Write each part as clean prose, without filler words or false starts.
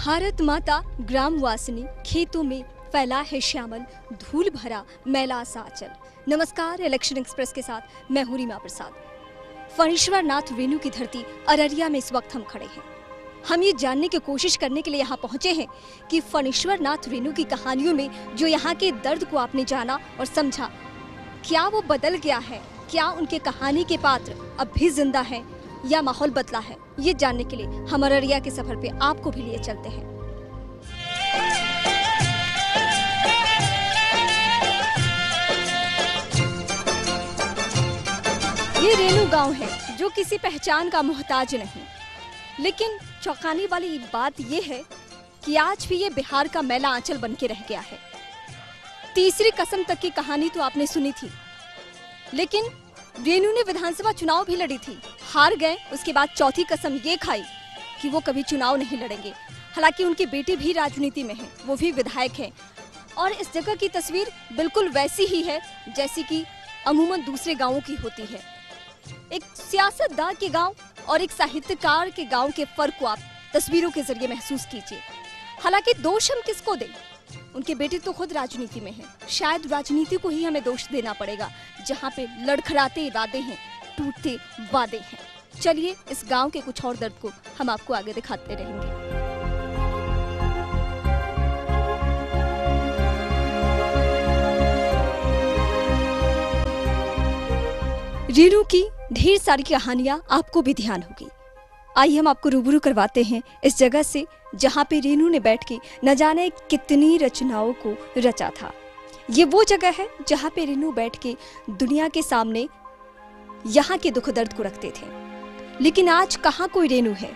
भारत माता ग्राम वासिनी खेतों में फैला है श्यामल धूल भरा मैला सा आंचल। नमस्कार, इलेक्शन एक्सप्रेस के साथ मैं हूं रीमा प्रसाद। फणीश्वर नाथ रेणु की धरती अररिया में इस वक्त हम खड़े हैं। हम ये जानने की कोशिश करने के लिए यहाँ पहुंचे हैं कि फणीश्वर नाथ रेणु की कहानियों में जो यहाँ के दर्द को आपने जाना और समझा, क्या वो बदल गया है? क्या उनके कहानी के पात्र अब भी जिंदा हैं या माहौल बदला है? ये जानने के लिए हम अररिया के सफर पे आपको भी लिए चलते हैं। ये रेणु गांव है जो किसी पहचान का मोहताज नहीं, लेकिन चौंकाने वाली बात ये है कि आज भी ये बिहार का मैला आंचल बन के रह गया है। तीसरी कसम तक की कहानी तो आपने सुनी थी, लेकिन रेणु ने विधानसभा चुनाव भी लड़ी थी, हार गए। उसके बाद चौथी कसम ये खाई कि वो कभी चुनाव नहीं लड़ेंगे। हालांकि उनकी बेटी भी राजनीति में है, वो भी विधायक है, और इस जगह की तस्वीर बिल्कुल वैसी ही है जैसी कि अमूमन दूसरे गांवों की होती है। एक सियासतदान के गांव और एक साहित्यकार के गांव के फर्क को आप तस्वीरों के जरिए महसूस कीजिए। हालांकि दोष हम किसको दें? उनके बेटे तो खुद राजनीति में है। शायद राजनीति को ही हमें दोष देना पड़ेगा, जहां पे लड़खड़ाते इरादे हैं, टूटते वादे हैं। चलिए इस गांव के कुछ और दर्द को हम आपको आगे दिखाते रहेंगे। रेणु की ढेर सारी कहानियां आपको भी ध्यान होगी। आइए हम आपको रूबरू करवाते हैं इस जगह से जहां पे रेणु ने बैठ के न जाने कितनी रचनाओं को रचा था। ये वो जगह है जहां पे रेणु बैठ के दुनिया के सामने यहाँ के दुख दर्द को रखते थे। लेकिन आज कहाँ कोई रेणु है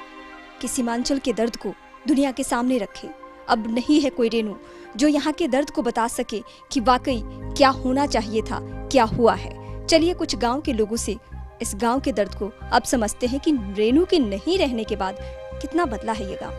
कि सीमांचल के दर्द को दुनिया के सामने रखे। अब नहीं है कोई रेणु जो यहाँ के दर्द को बता सके कि वाकई क्या होना चाहिए था, क्या हुआ है। चलिए कुछ गांव के लोगों से इस गांव के दर्द को अब समझते हैं कि रेणु के नहीं रहने के बाद कितना बदला है ये गांव।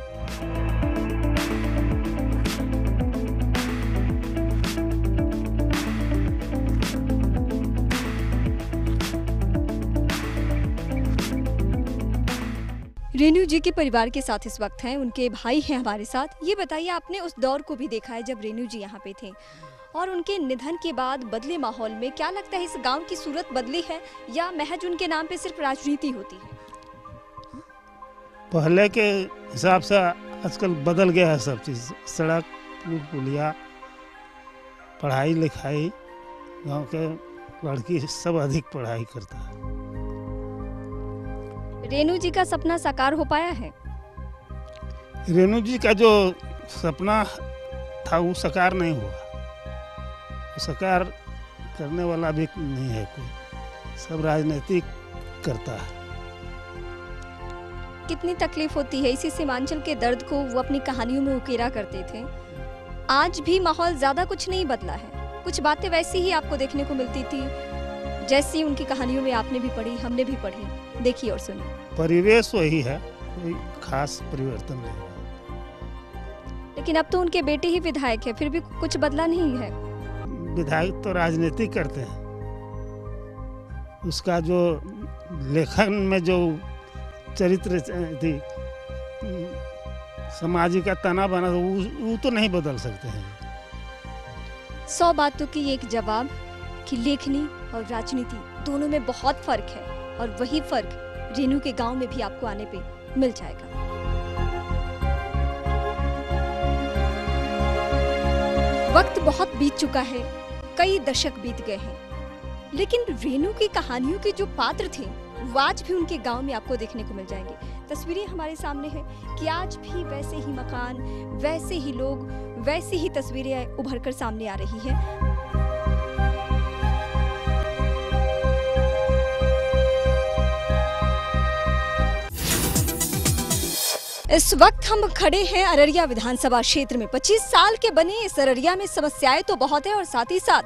रेणु जी के परिवार के साथ इस वक्त हैं, उनके भाई हैं हमारे साथ। ये बताइए, आपने उस दौर को भी देखा है जब रेणु जी यहाँ पे थे, और उनके निधन के बाद बदले माहौल में क्या लगता है इस गांव की सूरत बदली है या महज उनके नाम पे सिर्फ राजनीति होती है? पहले के हिसाब से आजकल बदल गया है सब चीज़। सड़क, पुलिया, पढ़ाई लिखाई, गांव के लड़की सब अधिक पढ़ाई करता है। रेणु जी का सपना साकार हो पाया है? रेणु जी का जो सपना था वो साकार नहीं हुआ। साकार करने वाला भी नहीं है कोई, सब राजनीति करता है। कितनी तकलीफ होती है इसी सीमांचल के दर्द को वो अपनी कहानियों में उकेरा करते थे। आज भी माहौल ज्यादा कुछ नहीं बदला है, कुछ बातें वैसी ही आपको देखने को मिलती थी जैसी उनकी कहानियों में आपने भी पढ़ी, हमने भी पढ़ी। देखिए और सुनिए। परिवेश वही है, कोई खास परिवर्तन नहीं है। लेकिन अब तो उनके बेटे ही विधायक है, फिर भी कुछ बदला नहीं है। विधायक तो राजनीति करते हैं, उसका जो लेखन में जो चरित्र थी, सामाजिक का तना बना, वो तो नहीं बदल सकते हैं। 100 बातों की एक जवाब कि लेखनी और राजनीति दोनों में बहुत फर्क है, और वही फर्क रेणु के गांव में भी आपको आने पे मिल जाएगा। वक्त बहुत बीत चुका है, कई दशक बीत गए हैं, लेकिन रेणु की कहानियों के जो पात्र थे वो आज भी उनके गांव में आपको देखने को मिल जाएंगे। तस्वीरें हमारे सामने हैं कि आज भी वैसे ही मकान, वैसे ही लोग, वैसी ही तस्वीरें उभर कर सामने आ रही है। इस वक्त हम खड़े हैं अररिया विधानसभा क्षेत्र में। 25 साल के बने इस अररिया में समस्याएं तो बहुत है, और साथ ही साथ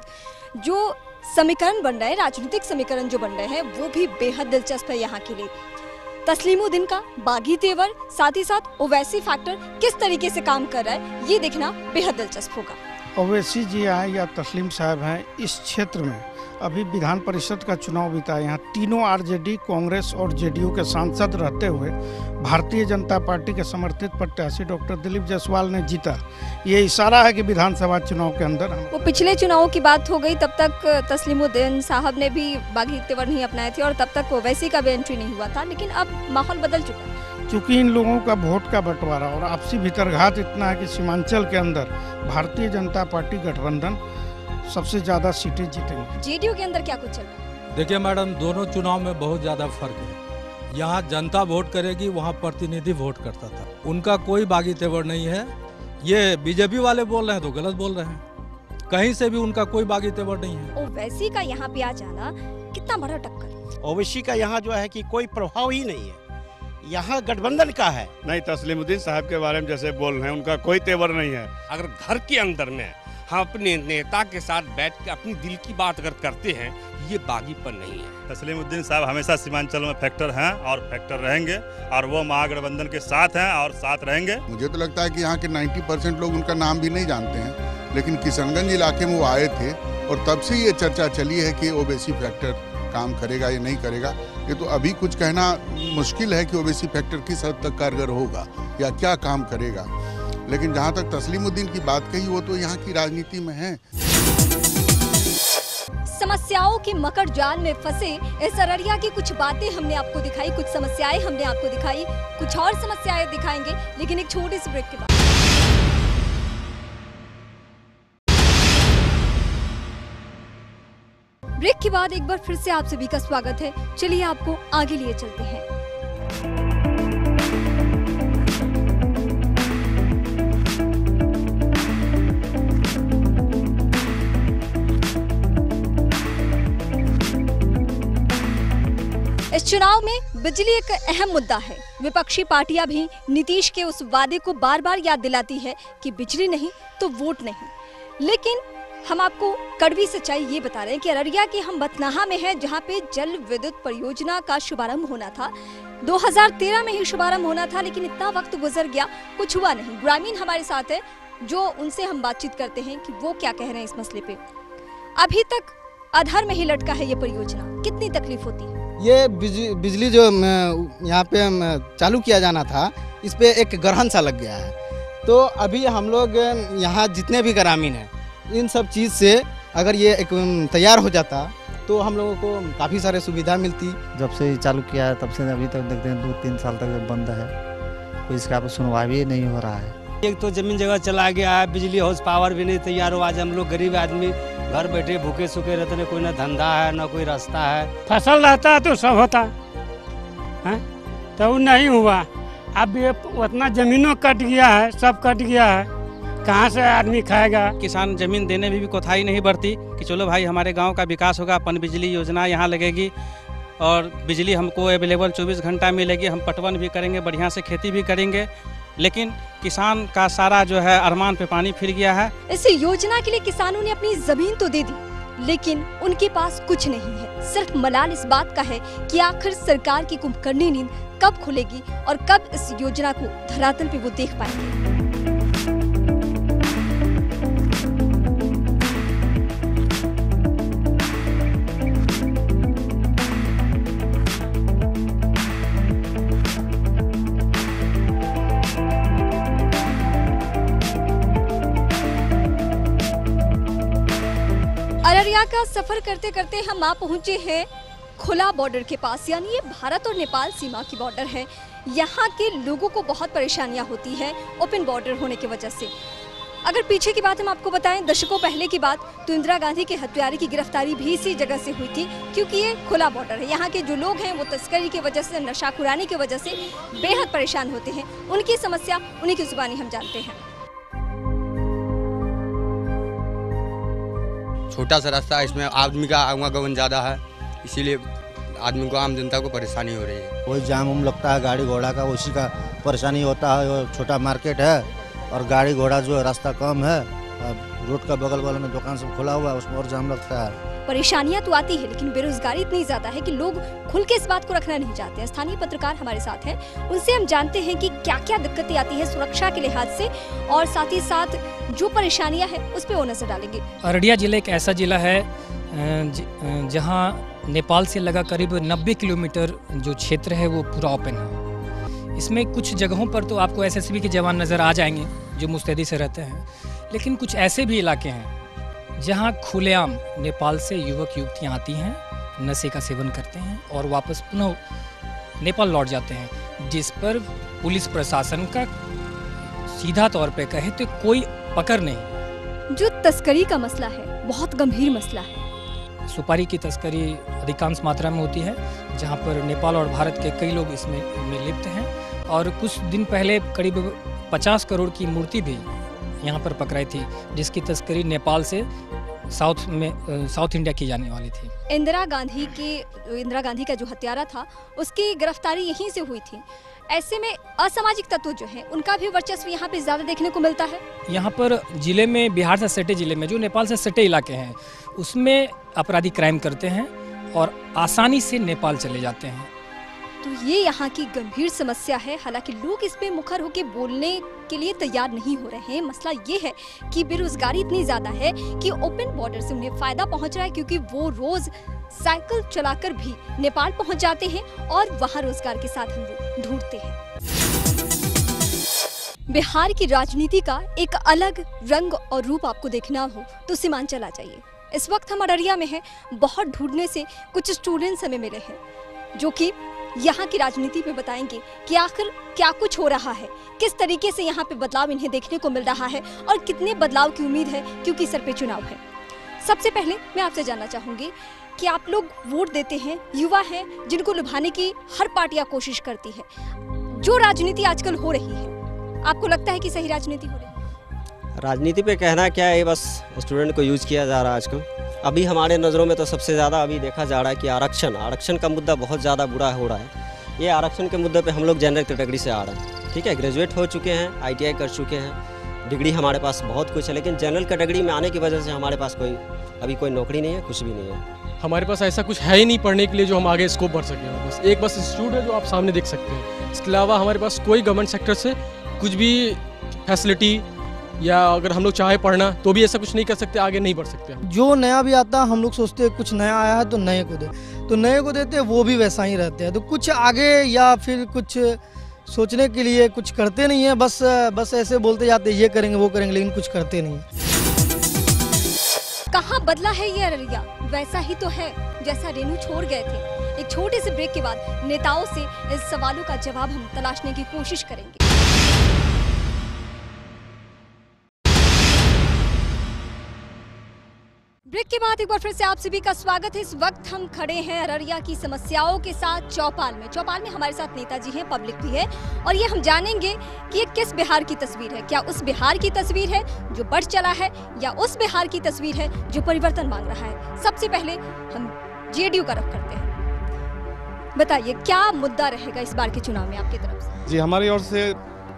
जो समीकरण बन रहे हैं, राजनीतिक समीकरण जो बन रहे हैं, वो भी बेहद दिलचस्प है यहाँ के लिए। तस्लीमुद्दीन का बागी तेवर, साथ ही साथ ओवैसी फैक्टर किस तरीके से काम कर रहा है, ये देखना बेहद दिलचस्प होगा। ओवैसी जी हैं या तस्लीम साहब हैं, इस क्षेत्र में अभी विधान परिषद का चुनाव बीता है। यहाँ तीनों आरजेडी, कांग्रेस और जेडीयू के सांसद रहते हुए भारतीय जनता पार्टी के समर्थित प्रत्याशी डॉक्टर दिलीप जायसवाल ने जीता। ये इशारा है कि विधानसभा चुनाव के अंदर वो पिछले चुनावों की बात हो गई, तब तक तस्लीमुद्दीन साहब ने भी बागी तेवर नहीं अपनाए थे और तब तक ओवैसी का भी एंट्री नहीं हुआ था, लेकिन अब माहौल बदल चुका है। चूँकि इन लोगों का वोट का बंटवारा और आपसी भीतरघात इतना है कि सीमांचल के अंदर भारतीय जनता पार्टी गठबंधन सबसे ज़्यादा सीटें जीतेंगे। जेडीयू के अंदर क्या कुछ चल रहा है? देखिए मैडम, दोनों चुनाव में बहुत ज़्यादा फर्क है। यहाँ जनता वोट करेगी, वहाँ प्रतिनिधि वोट करता था। उनका कोई बागी तेवर नहीं है। ये बीजेपी वाले बोल रहे हैं तो गलत बोल रहे हैं। कहीं से भी उनका कोई बागी तेवर नहीं है। ओवैसी का यहाँ पे आ जाना कितना बड़ा टक्कर। ओवैसी का यहाँ जो है कि कोई प्रभाव ही नहीं है, यहाँ गठबंधन का है। नहीं, तस्लीमुद्दीन साहब के बारे में जैसे बोल रहे हैं, उनका कोई तेवर नहीं है। अगर घर के अंदर में हम अपने नेता के साथ बैठ के अपनी दिल की बात अगर करते हैं, ये बागीपन नहीं है। तस्लीमुद्दीन साहब हमेशा सीमांचल में फैक्टर हैं और फैक्टर रहेंगे, और वो महागठबंधन के साथ हैं और साथ रहेंगे। मुझे तो लगता है कि यहाँ के 90% लोग उनका नाम भी नहीं जानते हैं, लेकिन किशनगंज इलाके में वो आए थे और तब से ये चर्चा चली है कि ओवैसी फैक्टर काम करेगा या नहीं करेगा। ये तो अभी कुछ कहना मुश्किल है कि ओवैसी फैक्टर किस हद तक कारगर होगा या क्या काम करेगा, लेकिन जहाँ तक तस्लीमुद्दीन की बात कही, वो तो यहाँ की राजनीति में है। समस्याओं के मकर जाल में फंसे इस अररिया की कुछ बातें हमने आपको दिखाई, कुछ समस्याएं हमने आपको दिखाई, कुछ और समस्याएं दिखाएंगे, लेकिन एक छोटी सी ब्रेक के बाद। ब्रेक के बाद एक बार फिर से आप सभी का स्वागत है। चलिए आपको आगे लिए चलते हैं। इस चुनाव में बिजली एक अहम मुद्दा है। विपक्षी पार्टियां भी नीतीश के उस वादे को बार बार याद दिलाती है कि बिजली नहीं तो वोट नहीं, लेकिन हम आपको कड़वी सच्चाई ये बता रहे हैं कि अररिया के हम बथनाहा में हैं, जहां पे जल विद्युत परियोजना का शुभारंभ होना था। 2013 में ही शुभारंभ होना था, लेकिन इतना वक्त गुजर गया, कुछ हुआ नहीं। ग्रामीण हमारे साथ है, जो उनसे हम बातचीत करते हैं कि वो क्या कह रहे हैं इस मसले पे। अभी तक अधर में ही लटका है ये परियोजना, कितनी तकलीफ होती है। ये बिजली जो यहाँ पे चालू किया जाना था, इस पे एक ग्रहण सा लग गया है। तो अभी हम लोग यहाँ जितने भी ग्रामीण हैं, इन सब चीज़ से अगर ये एक तैयार हो जाता तो हम लोगों को काफ़ी सारे सुविधा मिलती। जब से चालू किया है तब से अभी तक देखते हैं 2-3 साल तक बंद है, कोई इसका सुनवाई भी नहीं हो रहा है। एक तो जमीन जगह चला गया है, बिजली हाउस पावर भी नहीं तैयार हुआ। आज हम लोग गरीब आदमी घर बैठे भूखे सूखे रहते हैं, कोई ना धंधा है ना कोई रास्ता है। फसल रहता तो सब होता है, तो वो नहीं हुआ। अब ये उतना जमीनों कट गया है, सब कट गया है, कहाँ से आदमी खाएगा। किसान जमीन देने में भी कोताही नहीं बरती कि चलो भाई हमारे गांव का विकास होगा, पन बिजली योजना यहाँ लगेगी और बिजली हमको अवेलेबल 24 घंटा मिलेगी, हम पटवन भी करेंगे, बढ़िया से खेती भी करेंगे। लेकिन किसान का सारा जो है अरमान पे पानी फिर गया है। इस योजना के लिए किसानों ने अपनी जमीन तो दे दी, लेकिन उनके पास कुछ नहीं है। सिर्फ मलाल इस बात का है कि आखिर सरकार की कुंभकर्णी नींद कब खुलेगी और कब इस योजना को धरातल पे वो देख पाएंगे। अररिया का सफर करते करते हम आ पहुंचे हैं खुला बॉर्डर के पास, यानी ये भारत और नेपाल सीमा की बॉर्डर है। यहाँ के लोगों को बहुत परेशानियां होती हैं ओपन बॉर्डर होने की वजह से। अगर पीछे की बात हम आपको बताएं, दशकों पहले की बात, तो इंदिरा गांधी के हत्यारे की गिरफ्तारी भी इसी जगह से हुई थी, क्योंकि ये खुला बॉर्डर है। यहाँ के जो लोग हैं वो तस्करी की वजह से, नशाखुरानी की वजह से बेहद परेशान होते हैं। उनकी समस्या उन्हीं की जुबानी हम जानते हैं। छोटा सा रास्ता है, इसमें आदमी का आवागमन ज़्यादा है, इसीलिए आदमी को, आम जनता को परेशानी हो रही है। वही जाम उम लगता है गाड़ी घोड़ा का, उसी का परेशानी होता है। और छोटा मार्केट है और गाड़ी घोड़ा जो है रास्ता कम है, रोड का बगल बगल में दुकान सब खुला हुआ है, उसमें और जाम लगता है। परेशानियां तो आती है, लेकिन बेरोजगारी इतनी ज्यादा है कि लोग खुल के इस बात को रखना नहीं चाहते हैं। स्थानीय पत्रकार हमारे साथ हैं, उनसे हम जानते हैं कि क्या क्या दिक्कतें आती है सुरक्षा के लिहाज से, और साथ ही साथ जो परेशानियां हैं उस पर वो नजर डालेंगे। अररिया जिला एक ऐसा जिला है जहां नेपाल से लगा करीब 90 किलोमीटर जो क्षेत्र है वो पूरा ओपन है। इसमें कुछ जगहों पर तो आपको एसएसबी के जवान नज़र आ जाएंगे जो मुस्तैदी से रहते हैं, लेकिन कुछ ऐसे भी इलाके हैं जहां खुलेआम नेपाल से युवक युवतियां आती हैं, नशे का सेवन करते हैं और वापस पुनः नेपाल लौट जाते हैं, जिस पर पुलिस प्रशासन का सीधा तौर पे कहे तो कोई पकड़ नहीं। जो तस्करी का मसला है बहुत गंभीर मसला है। सुपारी की तस्करी अधिकांश मात्रा में होती है, जहां पर नेपाल और भारत के कई लोग इसमें लिप्त हैं और कुछ दिन पहले करीब 50 करोड़ की मूर्ति भी यहाँ पर पकड़ाई थी, जिसकी तस्करी नेपाल से साउथ इंडिया की जाने वाली थी। इंदिरा गांधी का जो हत्यारा था उसकी गिरफ्तारी यहीं से हुई थी। ऐसे में असामाजिक तत्व जो हैं उनका भी वर्चस्व यहाँ पे ज्यादा देखने को मिलता है। यहाँ पर जिले में, बिहार से सटे जिले में जो नेपाल से सटे इलाके हैं उसमें अपराधी क्राइम करते हैं और आसानी से नेपाल चले जाते हैं। तो ये यहाँ की गंभीर समस्या है। हालांकि लोग इस पे मुखर होकर बोलने के लिए तैयार नहीं हो रहे हैं। मसला ये है कि बेरोजगारी इतनी ज्यादा है कि ओपन बॉर्डर से उन्हें फायदा पहुंच रहा है, क्योंकि वो रोज साइकिल चलाकर भी नेपाल पहुंच जाते हैं और वहां रोजगार के साधन ढूंढते हैं। बिहार की राजनीति का एक अलग रंग और रूप आपको देखना हो तो सीमांचल आ जाइए। इस वक्त हम अररिया में हैं। बहुत ढूंढने से कुछ स्टूडेंट्स हमें मिले हैं जो कि यहाँ की राजनीति पे बताएंगे कि आखिर क्या कुछ हो रहा है, किस तरीके से यहाँ पे बदलाव इन्हें देखने को मिल रहा है और कितने बदलाव की उम्मीद है, क्योंकि सर पे चुनाव है। सबसे पहले मैं आपसे जानना चाहूंगी कि आप लोग वोट देते हैं, युवा हैं जिनको लुभाने की हर पार्टियां कोशिश करती है। जो राजनीति आजकल हो रही है, आपको लगता है कि सही राजनीति हो रही है? राजनीति पे कहना क्या है, बस स्टूडेंट को यूज किया जा रहा है आजकल। अभी हमारे नज़रों में तो सबसे ज़्यादा अभी देखा जा रहा है कि आरक्षण का मुद्दा बहुत ज़्यादा बुरा हो रहा है। ये आरक्षण के मुद्दे पे हम लोग जनरल कैटेगरी से आ रहे हैं, ठीक है, ग्रेजुएट हो चुके हैं, ITI कर चुके हैं, डिग्री हमारे पास बहुत कुछ है, लेकिन जनरल कैटेगरी में आने की वजह से हमारे पास अभी कोई नौकरी नहीं है, कुछ भी नहीं है। हमारे पास ऐसा कुछ है ही नहीं पढ़ने के लिए जो हम आगे स्कोप बढ़ सकें। बस इंस्टीट्यूट है जो आप सामने देख सकते हैं। इसके अलावा हमारे पास कोई गवर्नमेंट सेक्टर से कुछ भी फैसिलिटी, या अगर हम लोग चाहे पढ़ना तो भी ऐसा कुछ नहीं कर सकते, आगे नहीं बढ़ सकते। जो नया भी आता है हम लोग सोचते हैं कुछ नया आया है तो नए को दे, तो नए को देते हैं, वो भी वैसा ही रहते हैं। तो कुछ आगे या फिर कुछ सोचने के लिए कुछ करते नहीं है, बस ऐसे बोलते जाते ये करेंगे वो करेंगे, लेकिन कुछ करते नहीं है। कहाँ बदला है ये अररिया? वैसा ही तो है जैसा रेनू छोड़ गए थे। एक छोटे से ब्रेक के बाद नेताओं से इस सवालों का जवाब हम तलाशने की कोशिश करेंगे। ब्रेक के बाद एक बार फिर से आप सभी का स्वागत है। इस वक्त हम खड़े हैं अररिया की समस्याओं के साथ चौपाल में हमारे साथ नेताजी हैं, पब्लिक भी है, और ये हम जानेंगे कि ये किस बिहार की तस्वीर है। क्या उस बिहार की तस्वीर है जो बढ़ चला है, या उस बिहार की तस्वीर है जो परिवर्तन मांग रहा है? सबसे पहले हम JDU का रुख करते हैं। बताइए क्या मुद्दा रहेगा इस बार के चुनाव में आपकी तरफ से? जी, हमारी ओर से,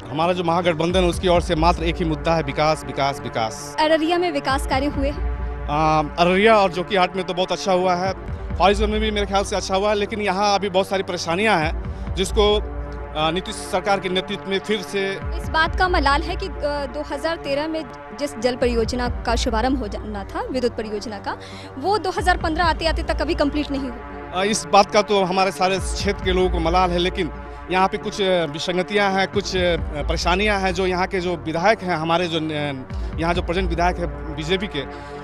हमारा जो महागठबंधन है उसकी ओर से मात्र एक ही मुद्दा है, विकास विकास विकास। अररिया में विकास कार्य हुए हैं? अररिया और जोकीहाट में तो बहुत अच्छा हुआ है, फाजिलपुर में भी मेरे ख्याल से अच्छा हुआ है, लेकिन यहाँ अभी बहुत सारी परेशानियाँ हैं जिसको नीतीश सरकार के नेतृत्व में फिर से। इस बात का मलाल है कि 2013 में जिस जल परियोजना का शुभारंभ हो जाना था, विद्युत परियोजना का, वो 2015 आते आते तक कभी कंप्लीट नहीं हुआ। इस बात का तो हमारे सारे क्षेत्र के लोगों को मलाल है, लेकिन यहाँ पे कुछ विसंगतियाँ हैं, कुछ परेशानियाँ हैं जो यहाँ के जो विधायक हैं, हमारे जो यहाँ जो प्रेजेंट विधायक है BJP के,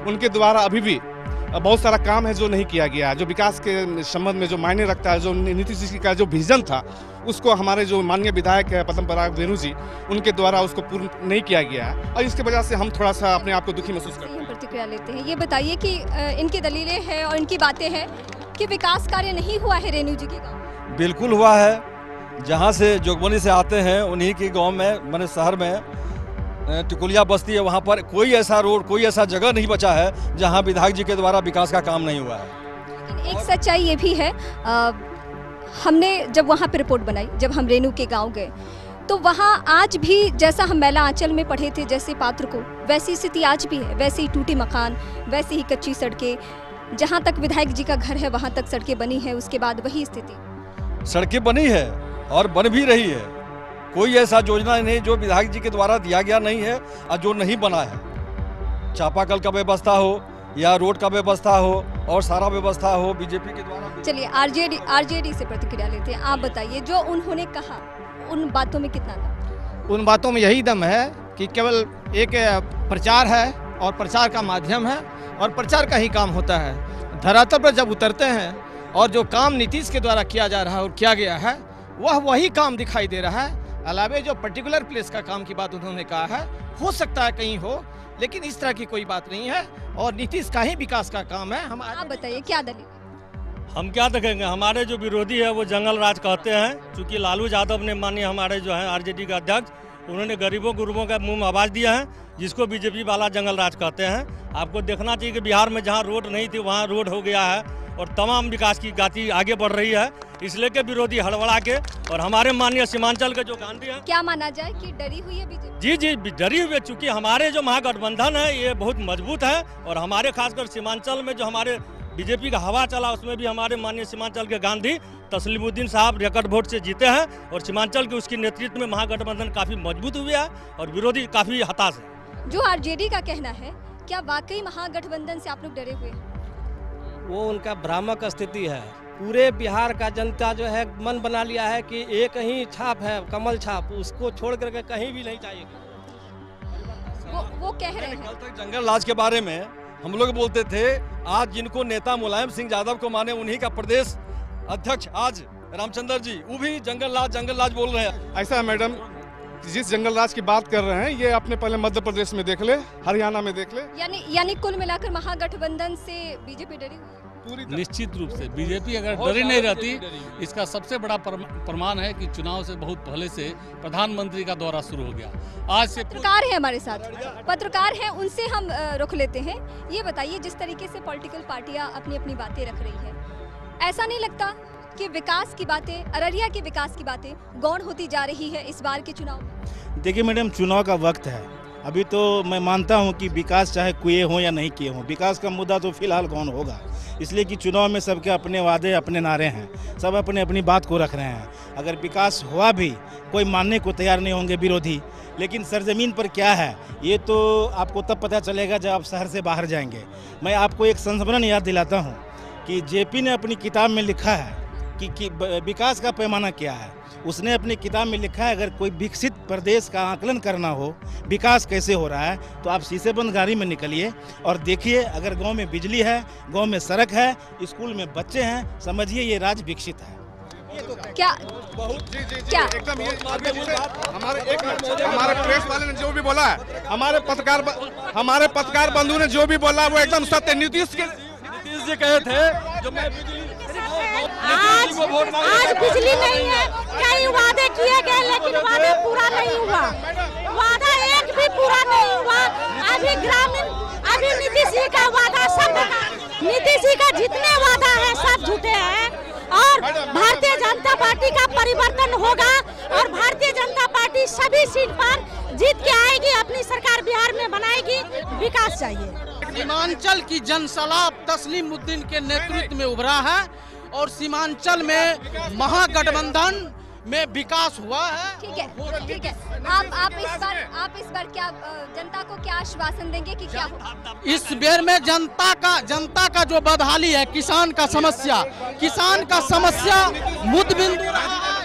उनके द्वारा अभी भी बहुत सारा काम है जो नहीं किया गया है, जो विकास के संबंध में जो मायने रखता है, जो नीतीश जी का जो विजन था उसको हमारे जो माननीय विधायक है पद्म पराग रेणु जी, उनके द्वारा उसको पूर्ण नहीं किया गया है, और इसकी वजह से हम थोड़ा सा अपने आप को दुखी महसूस करते हैं। प्रतिक्रिया लेते हैं। ये बताइए कि इनकी दलीलें हैं और इनकी बातें हैं कि विकास कार्य नहीं हुआ है रेणु जी के गाँव। बिल्कुल हुआ है। जहाँ से जोगबनी से आते हैं उन्हीं के गांव में, मैंने शहर में टिकुलिया बस्ती है, वहाँ पर कोई ऐसा रोड, कोई ऐसा जगह नहीं बचा है जहाँ विधायक जी के द्वारा विकास का काम नहीं हुआ है। लेकिन एक सच्चाई ये भी है, हमने जब वहाँ पर रिपोर्ट बनाई, जब हम रेणु के गांव गए, तो वहाँ आज भी जैसा हम मैला आंचल में पढ़े थे जैसे पात्र को, वैसी स्थिति आज भी है। वैसे ही टूटे मकान, वैसे ही कच्ची सड़कें, जहाँ तक विधायक जी का घर है वहाँ तक सड़कें बनी है, उसके बाद वही स्थिति। सड़कें बनी है और बन भी रही है, कोई ऐसा योजना नहीं जो विधायक जी के द्वारा दिया गया नहीं है और जो नहीं बना है। चापाकल का व्यवस्था हो, या रोड का व्यवस्था हो और सारा व्यवस्था हो बीजेपी के द्वारा। चलिए आरजेडी से प्रतिक्रिया लेते हैं। आप बताइए, जो उन्होंने कहा उन बातों में कितना दम? उन बातों में यही दम है कि केवल एक प्रचार है और प्रचार का माध्यम है और प्रचार का ही काम होता है। धरातल पर जब उतरते हैं और जो काम नीतीश के द्वारा किया जा रहा है और किया गया है वह वही काम दिखाई दे रहा है। अलावे जो पर्टिकुलर प्लेस का काम की बात उन्होंने कहा है, हो सकता है कहीं हो, लेकिन इस तरह की कोई बात नहीं है और नीतीश का ही विकास का काम है। आप बताइए क्या दलील? हम क्या देखेंगे, हमारे जो विरोधी है वो जंगल राज कहते हैं। चूँकि लालू यादव ने माननीय हमारे जो है आरजेडी के अध्यक्ष, उन्होंने गरीबों गुरबों का मुंह में आवाज़ दिया है, जिसको बीजेपी वाला जंगल राज कहते हैं। आपको देखना चाहिए कि बिहार में जहाँ रोड नहीं थी वहाँ रोड हो गया है और तमाम विकास की गति आगे बढ़ रही है। इसलिए के विरोधी हड़बड़ा के और हमारे माननीय सीमांचल के जो गांधी हैं, क्या माना जाए कि डरी हुई है बीजेपी? जी डरी हुई है। चूँकि हमारे जो महागठबंधन है ये बहुत मजबूत है और हमारे खासकर सीमांचल में जो हमारे बीजेपी का हवा चला उसमें भी हमारे माननीय सीमांचल के गांधी तस्लीमुद्दीन साहब रिकॉर्ड वोट से जीते हैं और सीमांचल के उसके नेतृत्व में महागठबंधन काफ़ी मजबूत हुआ है और विरोधी काफ़ी हताश है। जो आरजेडी का कहना है, क्या वाकई महागठबंधन से आप लोग डरे हुए हैं? वो उनका भ्रामक स्थिति है। पूरे बिहार का जनता जो है मन बना लिया है कि एक ही छाप है, कमल छाप, उसको छोड़ करके कहीं भी नहीं चाहिए। वो कह रहे हैं कल तक जंगल राज के बारे में हम लोग बोलते थे, आज जिनको नेता मुलायम सिंह यादव को माने उन्हीं का प्रदेश अध्यक्ष आज रामचंद्र जी, वो भी जंगल राज बोल रहे हैं। ऐसा है मैडम, जिस जंगल राज की बात कर रहे हैं ये अपने पहले मध्य प्रदेश में देख ले, हरियाणा में देख ले। यानी कुल मिलाकर महागठबंधन से बीजेपी डरी हुई है? निश्चित रूप से बीजेपी अगर डरी नहीं रहती, इसका सबसे बड़ा प्रमाण है कि चुनाव से बहुत पहले से प्रधानमंत्री का दौरा शुरू हो गया। आज से पत्रकार है हमारे साथ, पत्रकार हैं, उनसे हम रुख लेते हैं। ये बताइए, जिस तरीके से पॉलिटिकल पार्टियां अपनी अपनी बातें रख रही है, ऐसा नहीं लगता कि विकास की बातें, अररिया के विकास की बातें गौण होती जा रही है इस बार के चुनाव में? देखिए मैडम, चुनाव का वक्त है अभी, तो मैं मानता हूं कि विकास चाहे किए हों या नहीं किए हों, विकास का मुद्दा तो फिलहाल कौन होगा। इसलिए कि चुनाव में सबके अपने वादे अपने नारे हैं, सब अपने अपनी बात को रख रहे हैं। अगर विकास हुआ भी कोई मानने को तैयार नहीं होंगे विरोधी, लेकिन सरजमीन पर क्या है ये तो आपको तब पता चलेगा जब आप शहर से बाहर जाएंगे। मैं आपको एक संस्मरण याद दिलाता हूँ कि जेपी ने अपनी किताब में लिखा है कि विकास का पैमाना क्या है। उसने अपनी किताब में लिखा है, अगर कोई विकसित प्रदेश का आकलन करना हो, विकास कैसे हो रहा है, तो आप शीशेबंद गाड़ी में निकलिए और देखिए, अगर गांव में बिजली है, गांव में सड़क है, स्कूल में बच्चे हैं, समझिए ये राज्य विकसित है। क्या क्या एकदम ये हमारे प्रेस वाले ने जो भी बोला है, हमारे पत्रकार बंधु ने जो भी बोला वो एकदम सत्य। नीतीश जी कहे थे जो मैं आज बिजली नहीं है, कई वादे किए गए लेकिन वादा पूरा नहीं हुआ, वादा एक भी पूरा नहीं हुआ। अभी नीतीश जी का वादा सब, नीतीश जी का जितने वादा है सब झूठे हैं और भारतीय जनता पार्टी का परिवर्तन होगा और भारतीय जनता पार्टी सभी सीट पर जीत के आएगी, अपनी सरकार बिहार में बनाएगी। विकास चाहिए। सीमांचल की जनसलाब तस्लीमुद्दीन के नेतृत्व में उभरा है और सीमांचल में महागठबंधन में विकास हुआ है। ठीक है। आप इस बार क्या जनता को क्या आश्वासन देंगे कि क्या होगा? इस बेर में जनता का जो बदहाली है, किसान का समस्या मुद्दबिंदु रहा है।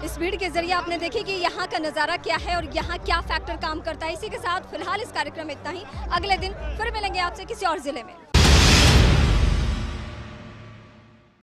इस भीड़ के जरिए आपने देखी कि यहाँ का नज़ारा क्या है और यहाँ क्या फैक्टर काम करता है। इसी के साथ फिलहाल इस कार्यक्रम में इतना ही। अगले दिन फिर मिलेंगे आपसे किसी और जिले में।